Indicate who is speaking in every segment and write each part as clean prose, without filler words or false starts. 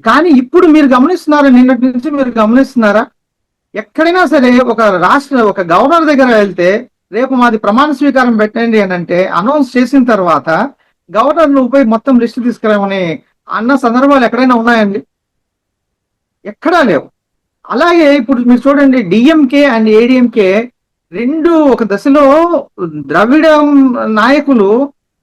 Speaker 1: కానీ ఇప్పుడు మీరు గమనిస్తున్నారా, నిన్నటి నుంచి మీరు గమనిస్తున్నారా, ఎక్కడైనా సరే ఒక గవర్నర్ దగ్గర వెళ్తే రేపు మాది ప్రమాణ స్వీకారం పెట్టండి అని అంటే అనౌన్స్ చేసిన తర్వాత గవర్నర్ నువ్వు పోయి మొత్తం లిస్ట్ తీసుకురామని అన్న సందర్భాలు ఎక్కడైనా ఉన్నాయండి? ఎక్కడా లేవు. అలాగే ఇప్పుడు మీరు చూడండి, డిఎంకే అండ్ ఏడిఎంకే రెండు ఒక దశలో ద్రవిడ నాయకులు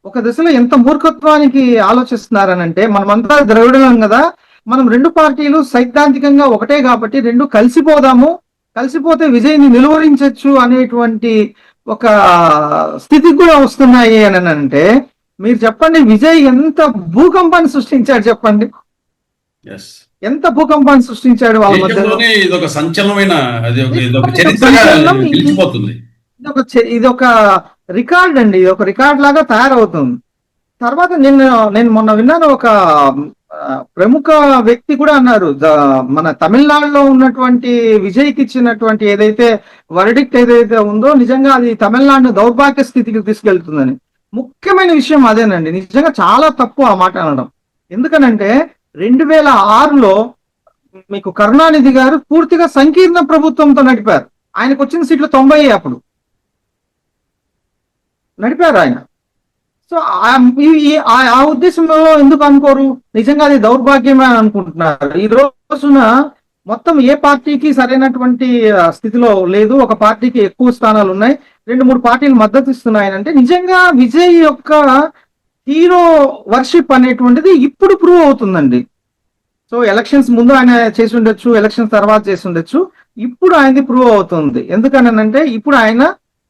Speaker 1: ఒక దశలో ఎంత మూర్ఖత్వానికి ఆలోచిస్తున్నారనంటే, మనమంతా ద్రవిడలం కదా, మనం రెండు పార్టీలు సైద్ధాంతికంగా ఒకటే కాబట్టి రెండు కలిసిపోదాము, కలిసిపోతే విజయ్ని నిలువరించవచ్చు అనేటువంటి ఒక స్థితికి కూడా వస్తున్నాయి అని అంటే, మీరు చెప్పండి విజయ్ ఎంత భూకంపాన్ని సృష్టించాడు చెప్పండి. ఎంత భూకంపాన్ని సృష్టించాడు వాళ్ళ మధ్య.
Speaker 2: ఇదొక సంచలనమైన
Speaker 1: ఇది ఒక రికార్డ్ అండి, ఇది ఒక రికార్డ్ లాగా తయారవుతుంది. తర్వాత నేను మొన్న విన్నాను, ఒక ప్రముఖ వ్యక్తి కూడా అన్నారు, మన తమిళనాడులో ఉన్నటువంటి విజయ్కి ఇచ్చినటువంటి ఏదైతే వర్డిక్ట్ ఏదైతే ఉందో నిజంగా అది తమిళనాడును దౌర్భాగ్య స్థితికి తీసుకెళ్తుందని. ముఖ్యమైన విషయం అదేనండి, నిజంగా చాలా తప్పు ఆ మాట అనడం. ఎందుకనంటే 2006లో మీకు కరుణానిధి గారు పూర్తిగా సంకీర్ణ ప్రభుత్వంతో నడిపారు. ఆయనకు వచ్చిన సీట్లు 90 అప్పుడు నడిపారు ఆయన. సో ఆ ఉద్దేశంలో ఎందుకు అనుకోరు? నిజంగా అది దౌర్భాగ్యమే అని అనుకుంటున్నారు. ఈ రోజున మొత్తం ఏ పార్టీకి సరైనటువంటి స్థితిలో లేదు, ఒక పార్టీకి ఎక్కువ స్థానాలు ఉన్నాయి, 2-3 పార్టీలు మద్దతు ఇస్తున్నాయనంటే నిజంగా విజయ్ యొక్క హీరో వర్షిప్ అనేటువంటిది ఇప్పుడు ప్రూవ్ అవుతుందండి. సో ఎలక్షన్స్ ముందు ఆయన చేసి ఉండొచ్చు, ఎలక్షన్స్ తర్వాత చేసి ఉండొచ్చు, ఇప్పుడు ఆయనది ప్రూవ్ అవుతుంది. ఎందుకనంటే ఇప్పుడు ఆయన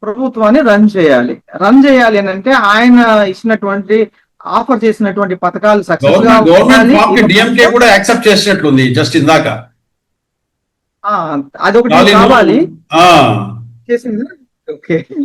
Speaker 1: ప్రభుత్వాన్ని రన్ చేయాలి అని అంటే ఆయన ఇచ్చినటువంటి ఆఫర్ చేసినటువంటి పథకాలు సక్సెస్ గా
Speaker 2: కూడా యాక్సెప్ట్ చేసినట్లుంది జస్ట్ ఇందాక.
Speaker 1: అదొకటి కావాలి చేసింది. ఓకే.